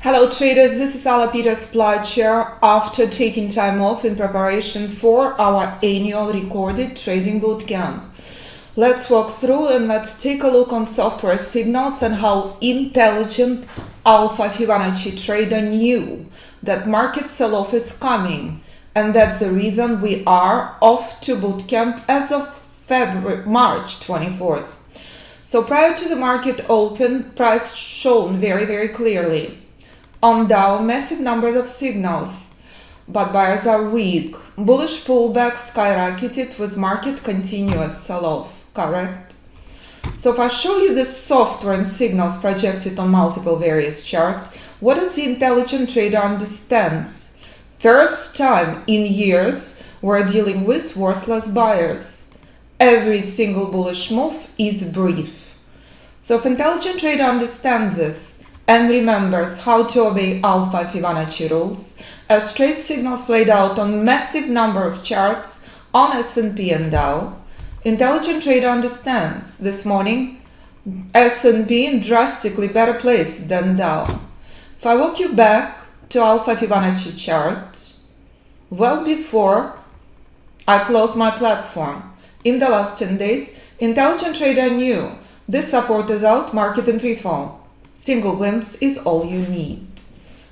Hello traders, this is Alpha supply chair after taking time off in preparation for our annual recorded trading bootcamp. Let's walk through and let's take a look on software signals and how intelligent Alpha Fibonacci trader knew that market sell-off is coming, and that's the reason we are off to bootcamp as of March 24th. So prior to the market open, price shown very clearly. On Dow, massive numbers of signals, but buyers are weak. Bullish pullback skyrocketed with market continuous sell-off, correct? So if I show you the software and signals projected on multiple various charts, what does the intelligent trader understands? First time in years we're dealing with worthless buyers. Every single bullish move is brief. So if intelligent trader understands this, and remembers how to obey Alpha Fibonacci rules, as trade signals played out on massive number of charts on S&P and Dow, intelligent trader understands this morning S&P in drastically better place than Dow. If I walk you back to Alpha Fibonacci chart, well before I closed my platform, in the last 10 days, intelligent trader knew this support is out, market in free fall. Single glimpse is all you need.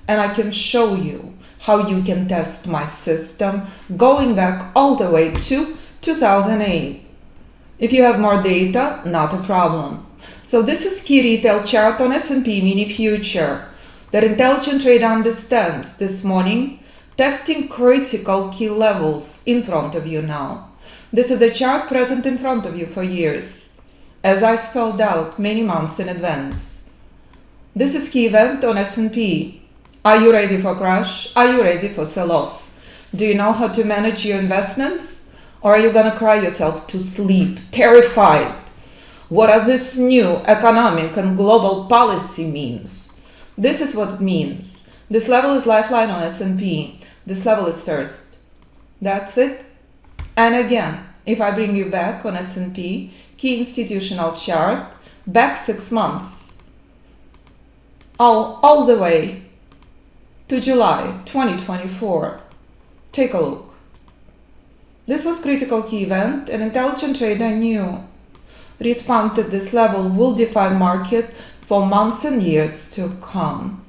And I can show you how you can test my system going back all the way to 2008. If you have more data, not a problem. So this is key retail chart on S&P mini future that intelligent trader understands this morning, testing critical key levels in front of you now. This is a chart present in front of you for years, as I spelled out many months in advance. This is key event on S&P. Are you ready for crash? Are you ready for sell-off? Do you know how to manage your investments? Or are you gonna cry yourself to sleep, terrified? What does this new economic and global policy means? This is what it means. This level is lifeline on S&P. This level is first. That's it. And again, if I bring you back on S&P, key institutional chart, back 6 months. All the way to July 2024. Take a look. This was critical key event, and intelligent trader knew. Respond that this level will define market for months and years to come.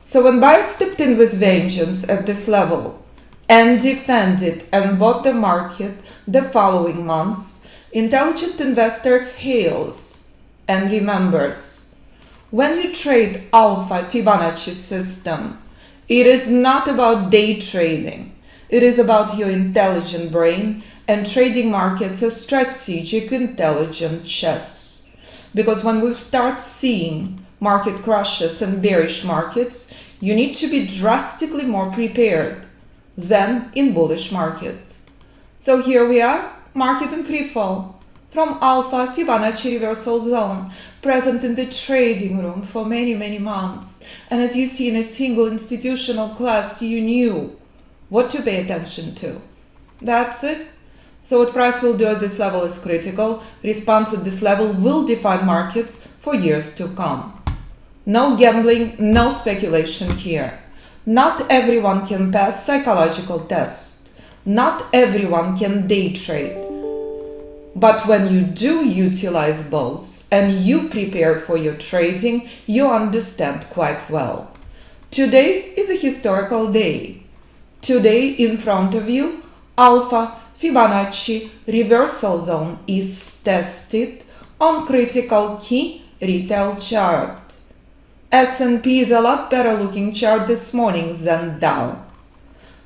So when buyers stepped in with vengeance at this level and defended and bought the market the following months, intelligent investor exhales and remembers. When you trade Alpha Fibonacci system, it is not about day trading. It is about your intelligent brain and trading markets as strategic, intelligent chess. Because when we start seeing market crashes and bearish markets, you need to be drastically more prepared than in bullish market. So here we are, market in free fall. From Alpha Fibonacci reversal zone, present in the trading room for many months. And as you see in a single institutional class, you knew what to pay attention to. That's it. So what price will do at this level is critical. Response at this level will define markets for years to come. No gambling, no speculation here. Not everyone can pass psychological test. Not everyone can day trade. But when you do utilize both and you prepare for your trading, you understand quite well. Today is a historical day. Today in front of you, Alpha Fibonacci reversal zone is tested on critical key retail chart. S&P is a lot better looking chart this morning than Dow.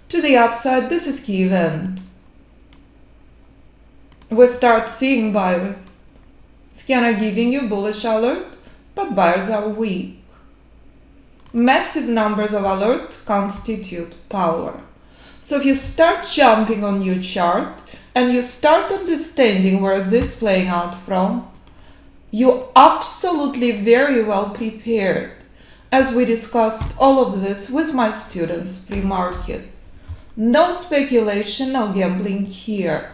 To the upside, this is key event. We start seeing buyers. Scanner giving you bullish alert, but buyers are weak. Massive numbers of alerts constitute power. So if you start jumping on your chart and you start understanding where this is playing out from, you're absolutely very well prepared, as we discussed all of this with my students pre-market. No speculation, no gambling here.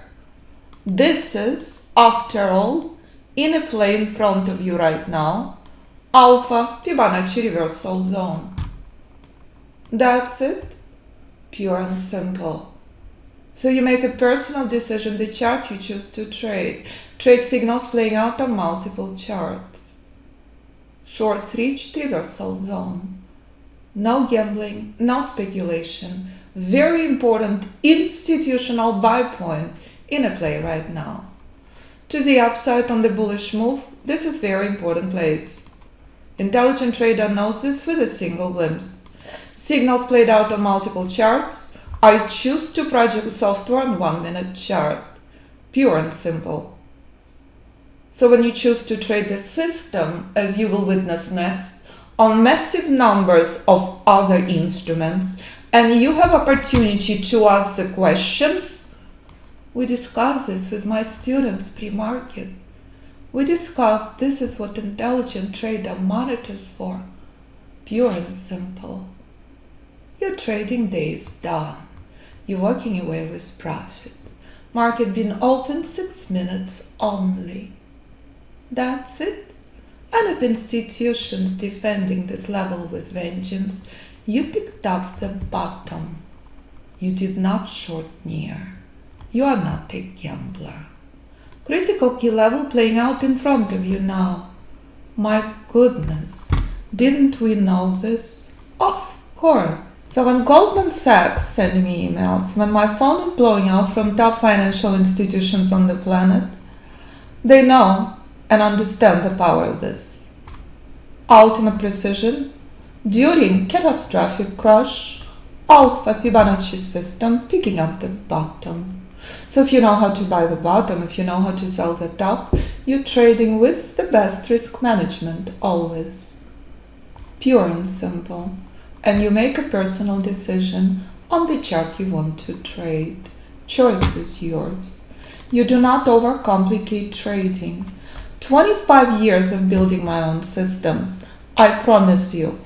This is after all, in a play in front of you right now, Alpha Fibonacci reversal zone. That's it. Pure and simple. So you make a personal decision the chart you choose to trade. Trade signals playing out on multiple charts. Shorts reached reversal zone. No gambling, no speculation. Very important institutional buy point in a play right now. To the upside on the bullish move, this is very important place. Intelligent trader knows this with a single glimpse. Signals played out on multiple charts. I choose to project software on 1 minute chart. Pure and simple. So when you choose to trade the system, as you will witness next, on massive numbers of other instruments, and you have opportunity to ask the questions, we discuss this with my students pre-market. We discuss this is what intelligent trader monitors for. Pure and simple. Your trading day is done. You're walking away with profit. Market been open 6 minutes only. That's it. And if institutions defending this level with vengeance, you picked up the bottom. You did not short near. You are not a gambler. Critical key level playing out in front of you now. My goodness, didn't we know this? Of course. So when Goldman Sachs sending me emails, when my phone is blowing up from top financial institutions on the planet, they know and understand the power of this. Ultimate precision during catastrophic crash, Alpha Fibonacci system picking up the bottom. So if you know how to buy the bottom, if you know how to sell the top, you're trading with the best risk management always. Pure and simple. And you make a personal decision on the chart you want to trade. Choice is yours. You do not overcomplicate trading. 25 years of building my own systems. I promise you,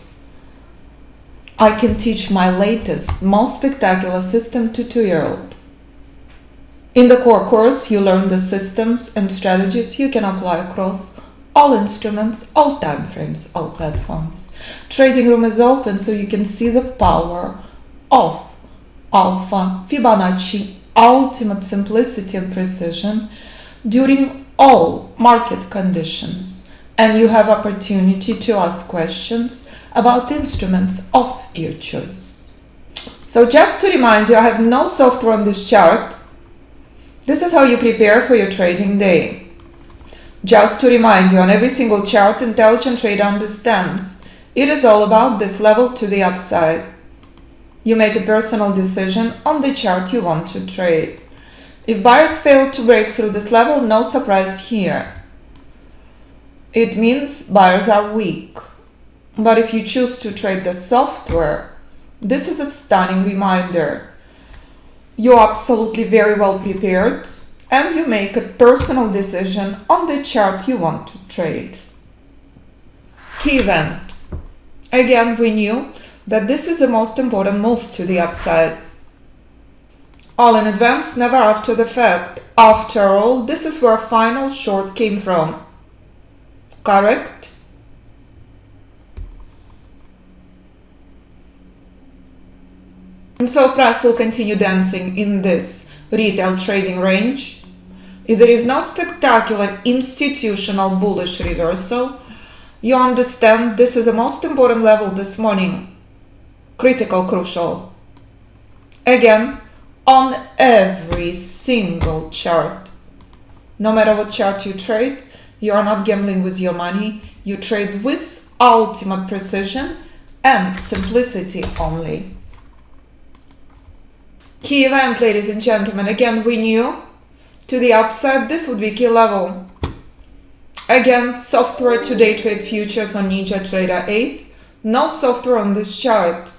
I can teach my latest, most spectacular system to 2-year-old. In the core course, you learn the systems and strategies you can apply across all instruments, all time frames, all platforms. Trading room is open so you can see the power of Alpha Fibonacci, ultimate simplicity and precision during all market conditions. And you have opportunity to ask questions about instruments of your choice. So just to remind you, I have no software on this chart. This is how you prepare for your trading day. Just to remind you, on every single chart, intelligent trader understands it is all about this level to the upside. You make a personal decision on the chart you want to trade. If buyers fail to break through this level, no surprise here. It means buyers are weak. But if you choose to trade the software, this is a stunning reminder. You're absolutely very well prepared and you make a personal decision on the chart you want to trade. Key event. Again, we knew that this is the most important move to the upside. All in advance, never after the fact. After all, this is where final short came from. Correct? And so price will continue dancing in this retail trading range. If there is no spectacular institutional bullish reversal, you understand this is the most important level this morning. Critical, crucial. Again, on every single chart. No matter what chart you trade, you are not gambling with your money. You trade with ultimate precision and simplicity only. Key event, ladies and gentlemen. Again, we knew to the upside this would be key level. Again, software to day trade futures on NinjaTrader 8. No software on this chart.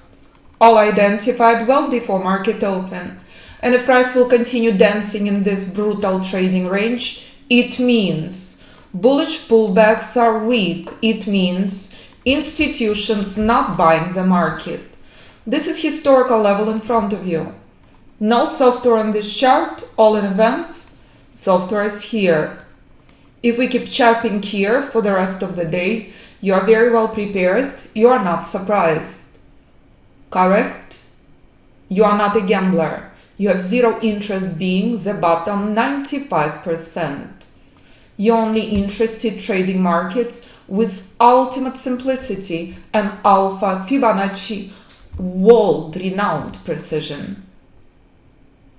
All identified well before market open. And if price will continue dancing in this brutal trading range, it means bullish pullbacks are weak. It means institutions not buying the market. This is historical level in front of you. No software on this chart, all in advance. Software is here. If we keep chopping here for the rest of the day, you are very well prepared. You are not surprised. Correct? You are not a gambler. You have zero interest being the bottom 95%. You're only interested trading markets with ultimate simplicity and Alpha Fibonacci world-renowned precision.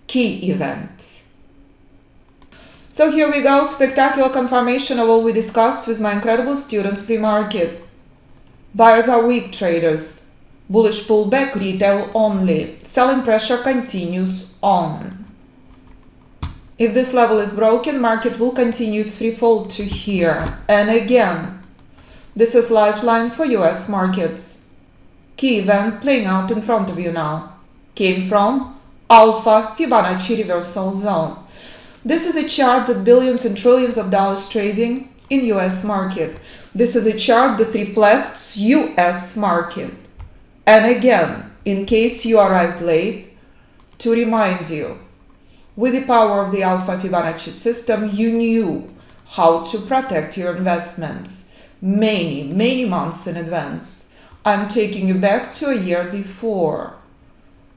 Key events. So here we go, spectacular confirmation of all we discussed with my incredible students pre-market. Buyers are weak traders. Bullish pullback, retail only. Selling pressure continues on. If this level is broken, market will continue its free fall to here. And again, this is lifeline for US markets. Key event playing out in front of you now. Came from Alpha Fibonacci reversal zone. This is a chart that billions and trillions of dollars trading in US market. This is a chart that reflects US market. And again, in case you arrived late, to remind you, with the power of the Alpha Fibonacci system, you knew how to protect your investments many months in advance. I'm taking you back to a year before,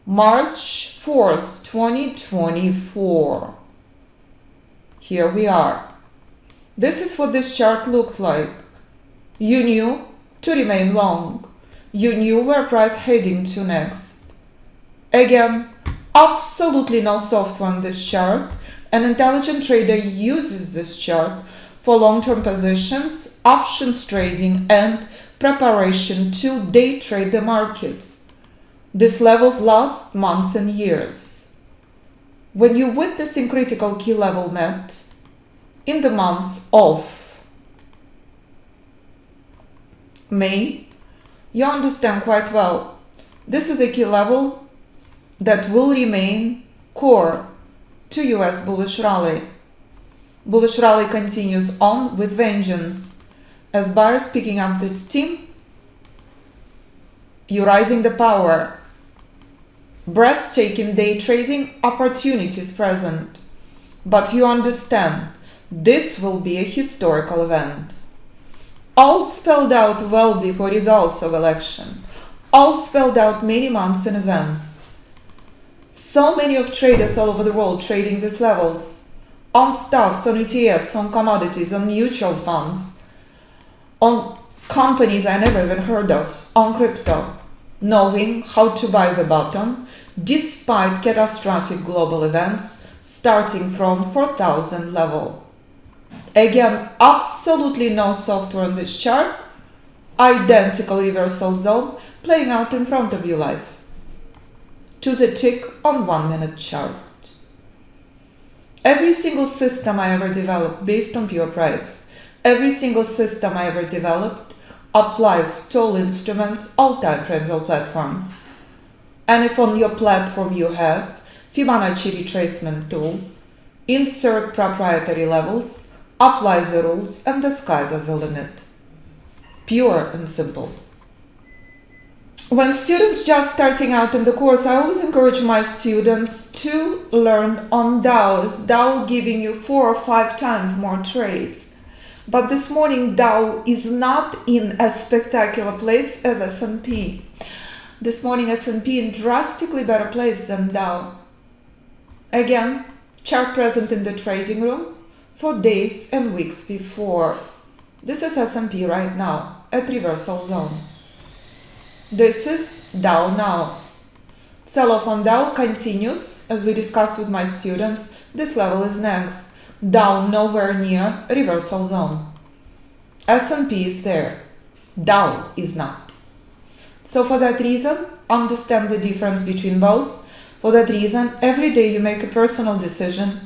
March 4th, 2024. Here we are. This is what this chart looked like. You knew to remain long. You knew where price heading to next. Again, absolutely no software on this chart. An intelligent trader uses this chart for long-term positions, options trading, and preparation to day trade the markets. These levels last months and years. When you witnessing critical key level met in the months of May, you understand quite well. This is a key level that will remain core to US bullish rally. Bullish rally continues on with vengeance. As buyers picking up this steam, you're riding the power. Breathtaking day trading opportunities present. But you understand, this will be a historical event. All spelled out well before results of election. All spelled out many months in advance. So many of traders all over the world trading these levels. On stocks, on ETFs, on commodities, on mutual funds, on companies I never even heard of, on crypto, knowing how to buy the bottom despite catastrophic global events starting from 4,000 level. Again, absolutely no software on this chart. Identical reversal zone playing out in front of you live. Choose a tick on 1 minute chart. Every single system I ever developed based on pure price, every single system I ever developed applies to all instruments, all time frames, all platforms. And if on your platform you have Fibonacci retracement tool, insert proprietary levels, apply the rules, and the sky's the limit. Pure and simple. When students just starting out in the course, I always encourage my students to learn on Dows. Dow giving you 4 or 5 times more trades. But this morning Dow is not in a spectacular place as S&P. This morning S&P in drastically better place than Dow. Again, chart present in the trading room for days and weeks before. This is S&P right now at reversal zone. This is Dow now. Sell-off on Dow continues. As we discussed with my students, this level is next. Dow nowhere near reversal zone. S&P is there. Dow is not. So for that reason, understand the difference between both. For that reason, every day you make a personal decision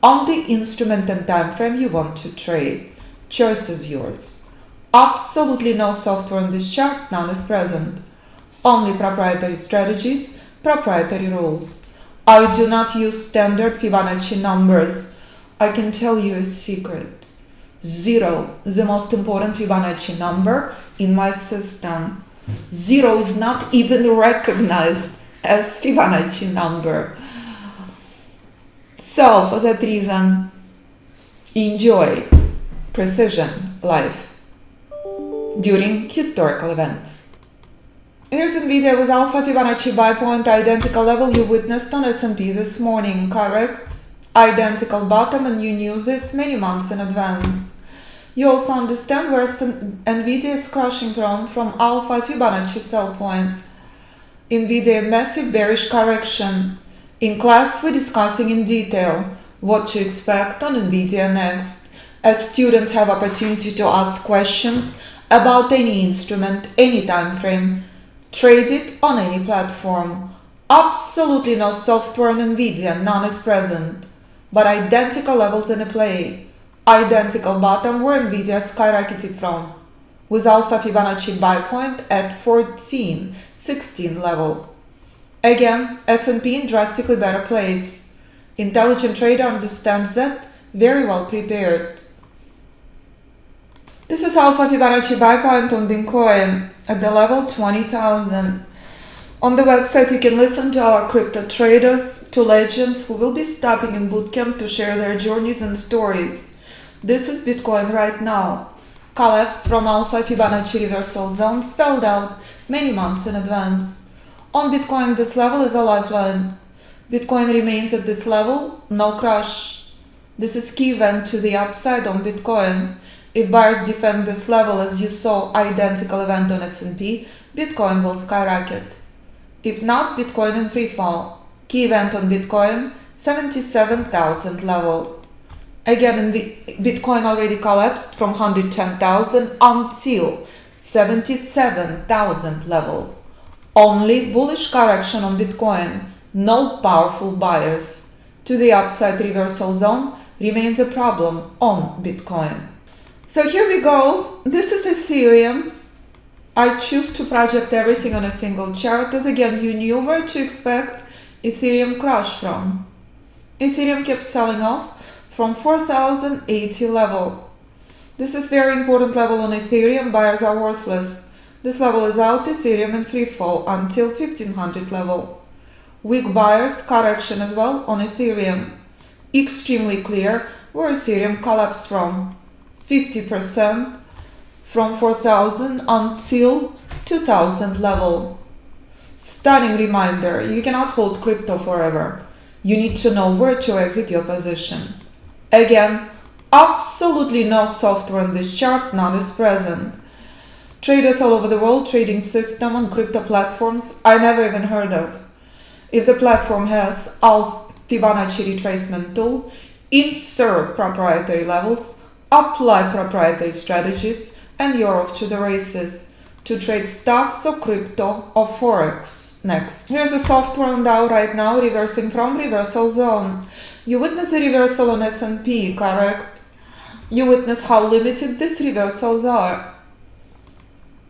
on the instrument and time frame you want to trade. Choice is yours. Absolutely no software on this chart, none is present. Only proprietary strategies, proprietary rules. I do not use standard Fibonacci numbers. I can tell you a secret. 0, the most important Fibonacci number in my system. 0 is not even recognized as Fibonacci number. So for that reason, Enjoy precision life during historical events. Here's NVIDIA with Alpha Fibonacci buy point, identical level you witnessed on S&P this morning, correct? Identical bottom, and you knew this many months in advance. You also understand where NVIDIA is crashing from Alpha Fibonacci sell point. NVIDIA massive bearish correction. In class, we're discussing in detail what to expect on NVIDIA next, as students have opportunity to ask questions about any instrument, any time frame, trade it on any platform. Absolutely no software on NVIDIA, none is present, but identical levels in a play. Identical bottom where NVIDIA skyrocketed from, with Alpha Fibonacci buy point at 1416 level. Again, S&P in drastically better place. Intelligent trader understands that, very well prepared. This is Alpha Fibonacci buy point on Bitcoin at the level 20,000. On the website you can listen to our crypto traders, to legends who will be stopping in bootcamp to share their journeys and stories. This is Bitcoin right now. Collapse from Alpha Fibonacci reversal zone spelled out many months in advance. On Bitcoin, this level is a lifeline. Bitcoin remains at this level, no crash. This is key event to the upside on Bitcoin. If buyers defend this level as you saw identical event on S&P, Bitcoin will skyrocket. If not, Bitcoin in free fall. Key event on Bitcoin, 77,000 level. Again, Bitcoin already collapsed from 110,000 until 77,000 level. Only bullish correction on Bitcoin, no powerful buyers. To the upside reversal zone remains a problem on Bitcoin. So here we go. This is Ethereum. I choose to project everything on a single chart as again you knew where to expect Ethereum crash from. Ethereum kept selling off from 4,080 level. This is very important level on Ethereum, buyers are worthless. This level is out, Ethereum in free fall until 1500 level. Weak buyers, correction as well on Ethereum. Extremely clear where Ethereum collapsed from. 50% from 4,000 until 2,000 level. Stunning reminder, you cannot hold crypto forever. You need to know where to exit your position. Again, absolutely no software in this chart, none is present. Traders all over the world, trading system on crypto platforms I never even heard of. If the platform has Alpha Fibonacci retracement tool, insert proprietary levels, apply proprietary strategies, and you're off to the races to trade stocks or crypto or Forex. Next, here's the software on Dow right now, reversing from reversal zone. You witness a reversal on S&P, correct? You witness how limited these reversals are.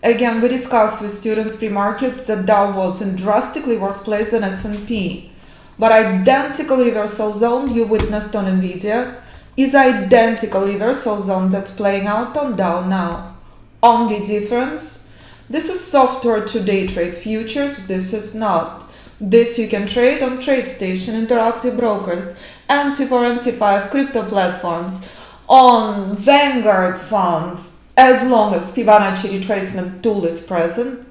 Again, we discussed with students pre-market that Dow was in drastically worse place than S&P. But identical reversal zone you witnessed on NVIDIA is identical reversal zone that's playing out on Dow now. Only difference, this is software to day trade futures, this is not. This you can trade on TradeStation, interactive brokers, MT4, MT5 crypto platforms, on Vanguard funds. As long as Fibonacci retracement tool is present,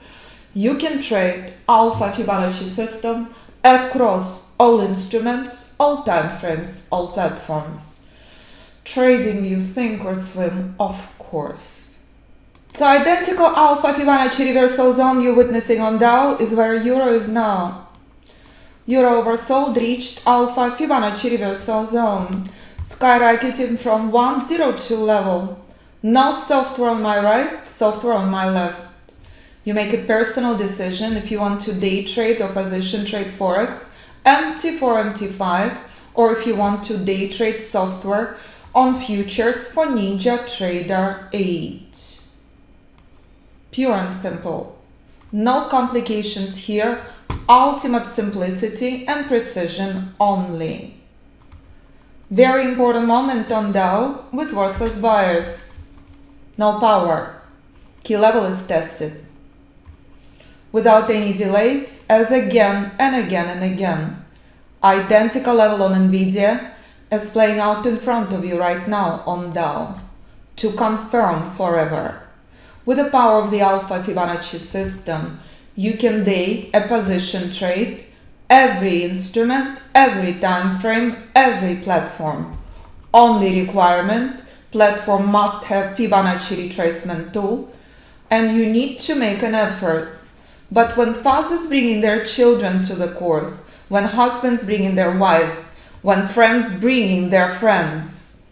you can trade Alpha Fibonacci system across all instruments, all time frames, all platforms. Trading you sink or swim, of course. So identical Alpha Fibonacci reversal zone you're witnessing on Dow is where Euro is now. Euro oversold reached Alpha Fibonacci reversal zone, skyrocketing from 102 level. No software on my right, software on my left. You make a personal decision if you want to day trade or position trade Forex, MT4, MT5, or if you want to day trade software on futures for Ninja Trader 8. Pure and simple. No complications here, ultimate simplicity and precision only. Very important moment on Dow with worthless buyers. No power. Key level is tested. Without any delays, as again and again and again. Identical level on NVIDIA as playing out in front of you right now on Dow, to confirm forever. With the power of the Alpha Fibonacci system, you can day a position trade every instrument, every time frame, every platform. Only requirement, platform must have Fibonacci retracement tool, and you need to make an effort. But when fathers bringing their children to the course, when husbands bringing their wives, when friends bringing their friends,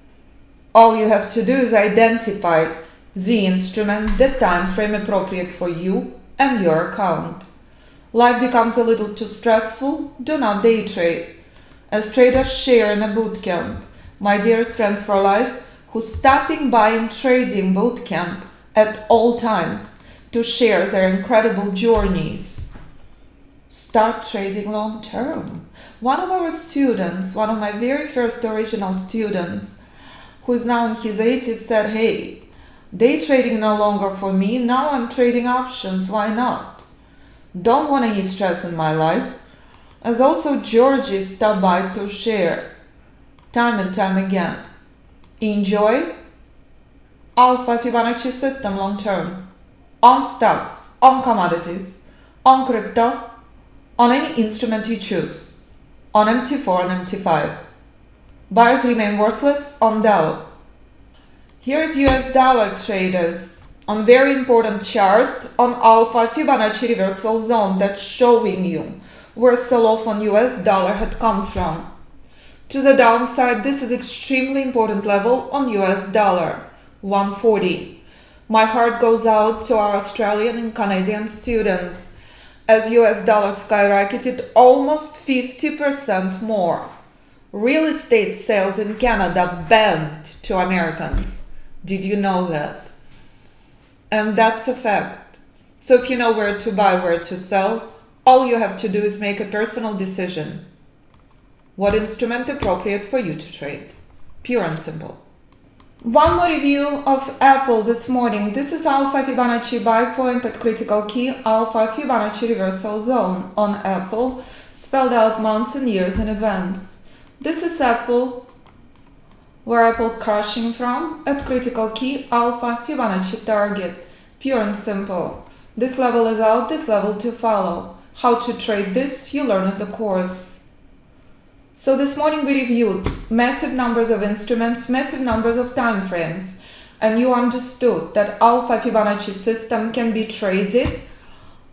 all you have to do is identify the instrument, the time frame appropriate for you and your account. Life becomes a little too stressful, do not day trade. As traders share in a bootcamp, my dearest friends for life, who's stopping by in trading bootcamp at all times to share their incredible journeys. Start trading long term. One of our students, one of my very first original students, who is now in his 80s, said, hey, day trading no longer for me, now I'm trading options, why not? Don't want any stress in my life. As also Georgie stopped by to share, time and time again. Enjoy Alpha Fibonacci system long term, on stocks, on commodities, on crypto, on any instrument you choose, on MT4 and MT5. Buyers remain worthless on Dow. Here is US dollar traders on very important chart on Alpha Fibonacci reversal zone that's showing you where sell-off on US dollar had come from. To the downside, this is extremely important level on US dollar, 140. My heart goes out to our Australian and Canadian students as US dollar skyrocketed almost 50% more. Real estate sales in Canada banned to Americans. Did you know that? And that's a fact. So if you know where to buy, where to sell, all you have to do is make a personal decision. What instrument appropriate for you to trade? Pure and simple. One more review of Apple this morning. This is Alpha Fibonacci buy point at critical key, Alpha Fibonacci reversal zone on Apple, spelled out months and years in advance. This is Apple, where Apple crashing from at critical key, Alpha Fibonacci target, pure and simple. This level is out, this level to follow. How to trade this, you learn in the course. So this morning we reviewed massive numbers of instruments, massive numbers of time frames, and you understood that Alpha Fibonacci system can be traded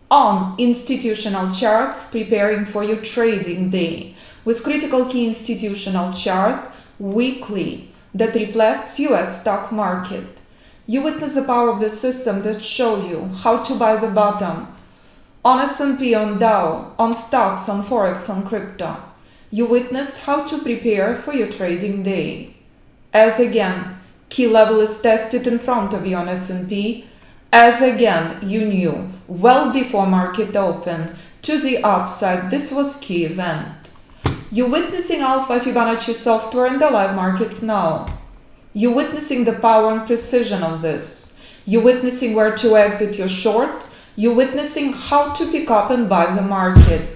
on institutional charts preparing for your trading day with critical key institutional chart weekly that reflects US stock market. You witness the power of the system that show you how to buy the bottom on S&P, on Dow, on stocks, on Forex, on crypto. You witness how to prepare for your trading day. As again, key level is tested in front of you on S&P. As again, you knew well before market open to the upside, this was key event. You witnessing Alpha Fibonacci software in the live markets now. You witnessing the power and precision of this. You witnessing where to exit your short. You witnessing how to pick up and buy the market.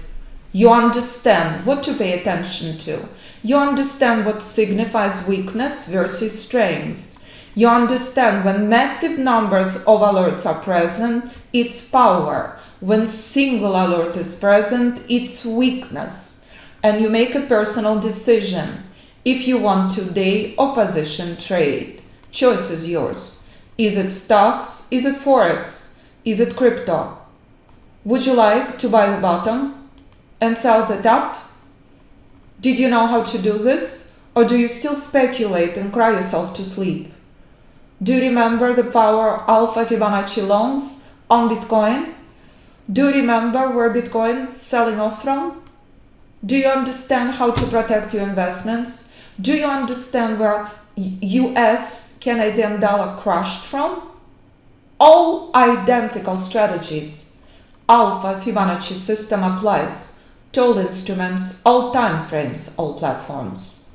You understand what to pay attention to. You understand what signifies weakness versus strength. You understand when massive numbers of alerts are present, it's power. When single alert is present, it's weakness. And you make a personal decision if you want to day or position trade. Choice is yours. Is it stocks? Is it Forex? Is it crypto? Would you like to buy the bottom and sell the top? Did you know how to do this? Or do you still speculate and cry yourself to sleep? Do you remember the power of Alpha Fibonacci longs on Bitcoin? Do you remember where Bitcoin is selling off from? Do you understand how to protect your investments? Do you understand where US Canadian dollar crashed from? All identical strategies. Alpha Fibonacci system applies to all instruments, all time frames, all platforms.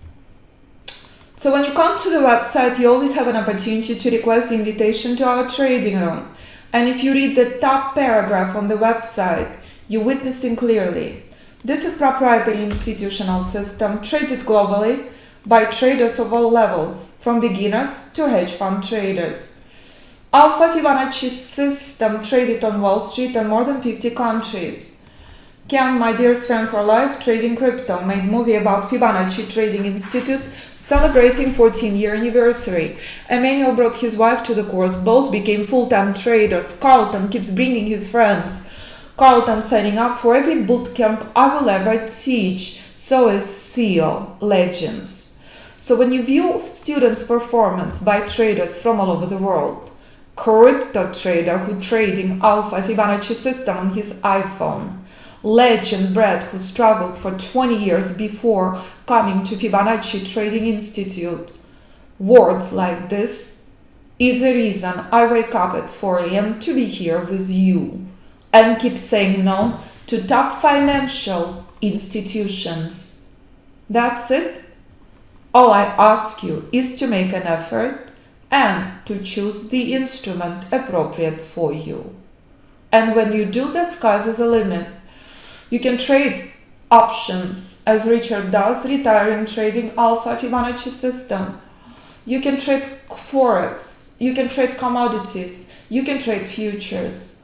So when you come to the website, you always have an opportunity to request invitation to our trading room. And if you read the top paragraph on the website, you're witnessing clearly. This is proprietary institutional system traded globally by traders of all levels, from beginners to hedge fund traders. Alpha Fibonacci system traded on Wall Street in more than 50 countries. Ken, my dearest friend for life, trading crypto, made movie about Fibonacci Trading Institute celebrating 14-year anniversary. Emmanuel brought his wife to the course. Both became full-time traders. Carlton keeps bringing his friends. Carlton signing up for every bootcamp I will ever teach. So is Theo, legends. So when you view students' performance by traders from all over the world, crypto trader who trading Alpha Fibonacci system on his iPhone, legend Brad who struggled for 20 years before coming to Fibonacci Trading Institute. Words like this is the reason I wake up at 4 a.m. to be here with you and keep saying no to top financial institutions. That's it. All I ask you is to make an effort and to choose the instrument appropriate for you. And when you do, the sky's the limit. You can trade options, as Richard does, retiring trading Alpha Fibonacci system. You can trade Forex. You can trade commodities. You can trade futures.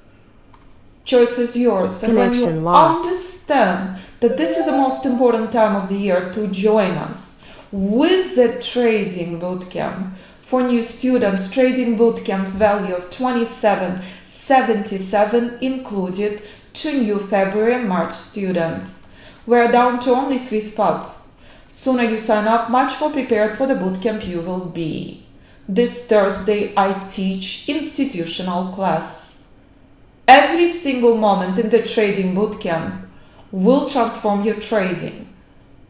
Choice is yours. And when you understand that this is the most important time of the year to join us with the trading bootcamp, for new students, trading bootcamp value of $27.77 included to new February and March students. We're down to only 3 spots. Sooner you sign up, much more prepared for the bootcamp you will be. This Thursday I teach institutional class. Every single moment in the trading bootcamp will transform your trading.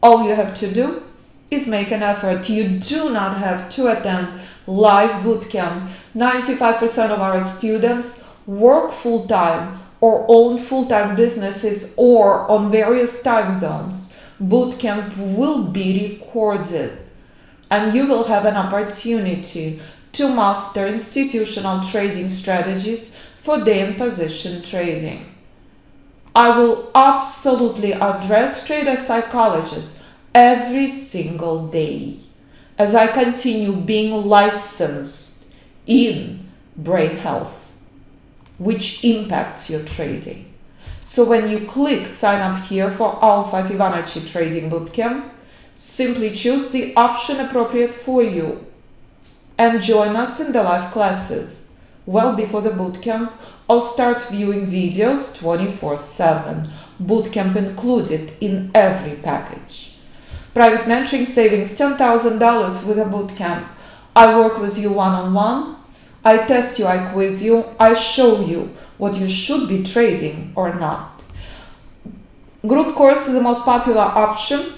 All you have to do is make an effort. You do not have to attend live bootcamp. 95% of our students work full-time or own full-time businesses or on various time zones. Bootcamp will be recorded and you will have an opportunity to master institutional trading strategies for day and position trading. I will absolutely address trader psychologists every single day as I continue being licensed in brain health, which impacts your trading. So when you click sign up here for Alpha Fibonacci Trading Bootcamp, simply choose the option appropriate for you and join us in the live classes well before the bootcamp or start viewing videos 24/7. Bootcamp included in every package. Private mentoring savings $10,000 with a bootcamp. I work with you one-on-one. I test you, I quiz you, I show you what you should be trading or not. Group course is the most popular option.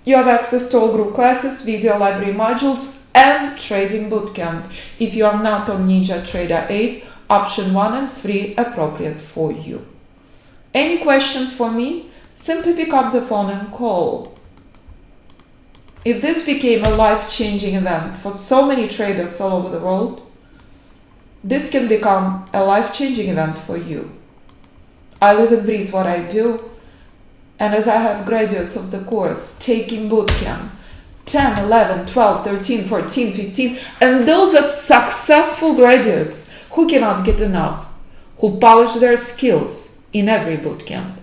You have access to all group classes, video library modules, and trading bootcamp. If you are not on Ninja Trader 8, option 1 and 3 appropriate for you. Any questions for me? Simply pick up the phone and call. If this became a life-changing event for so many traders all over the world, this can become a life-changing event for you. I live and breathe what I do, and as I have graduates of the course taking bootcamp, 10, 11, 12, 13, 14, 15, and those are successful graduates who cannot get enough, who polish their skills in every bootcamp.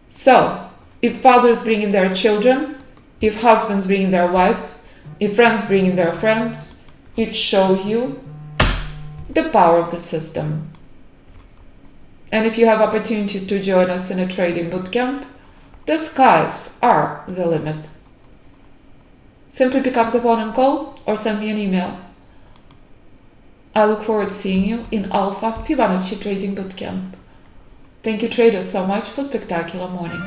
So, if fathers bring in their children, if husbands bring in their wives, if friends bring in their friends, it shows you the power of the system. And if you have opportunity to join us in a trading bootcamp, the skies are the limit. Simply pick up the phone and call or send me an email. I look forward to seeing you in Alpha Fibonacci Trading Bootcamp. Thank you traders so much for spectacular morning.